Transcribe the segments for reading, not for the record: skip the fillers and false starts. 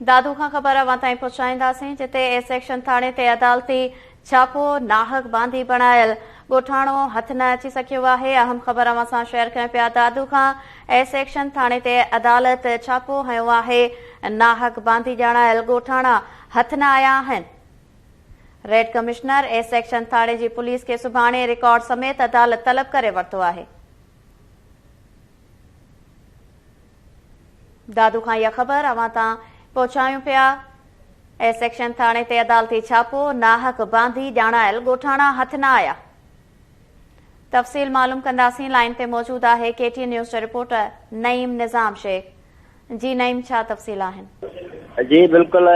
दादू खां ख़बर अवां ताईं पहुचाईंदासीं, जिते ए सेक्शन थाणे ते अदालती छापो नाहक बांधी बणायल ॻोठाणो हथ न अची सघियो आहे। अहम ख़बर अवां सां शेयर कयूं पिया। दादू खां ए सेक्शन थाणे ते अदालत छापो हयो आहे। नाहक बांधी ॼाणायल ॻोठाणा हथ न आया आहिनि। रेड कमिश्नर ए सेक्शन थाणे जी पुलिस खे सुभाणे रिकॉर्ड समेत अदालत तलब करे वरितो आहे। दादू खां इहा ख़बर अवां तां पहुचायूं पिया। ए सेक्शन थाणे ते अदालती छापो नाहक बांधी ॼाणायल ॻोठाणा हथ न आया। तफ़सील मालूम कंदासीं। लाइन ते मौजूद आहे केटी न्यूज़ जो रिपोर्टर नईम निज़ाम शेख। जी नईम, छा तफ़सील आहिनि? जी बिल्कुल,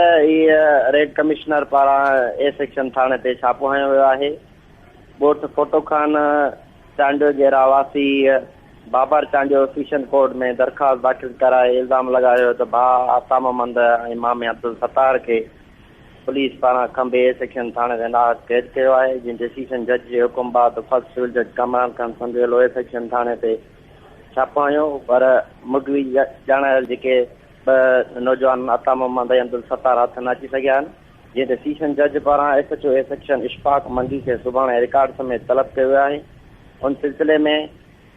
रेड कमिश्नर पारां ए सेक्शन थाणे ते छापो हयो वियो आहे। ॻोठ फोटो खान चांडियो जे रहवासी बाबर चांडियो सेशन कोर्ट में दरख़्वास्त दाख़िल कराए इल्ज़ाम लगायो त भाउ आता मोहम्मद ऐं इमाम अब्दुल सत्तार खे पुलिस पारां खंबे ए सेक्शन थाणे ते नाहक कैद कयो आहे। जिन डिसीजन जज जे हुकुम बाद फर्स्ट सिविल जज कमरान खान संडवेलो ए सेक्शन थाणे ते छापो हयो, पर मुगवी ॼाणायल जेके ॿ नौजवान अता मोहम्मद ऐं अब्दुल सत्तार हथ न अची सघिया आहिनि। जीअं त सेशन जज पारां SHO ए सेक्शन इशफाक मंगी खे सुभाणे रिकॉर्ड समेत तलब कयो वियो आहे। उन सिलसिले में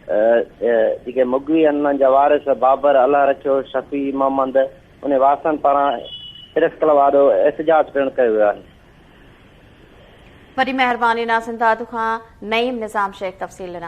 जेके मुगवी उन्हनि जा वारिस बाबर अल्लाह रखियो शफ़ी मोहम्मद उन वारसनि पारां तिरस्कल वारो एहतजाज पिणु कयो वियो आहे। वॾी महिरबानी नाज़िन दादू खां नईम निज़ाम शेख तफ़सील ॾिना।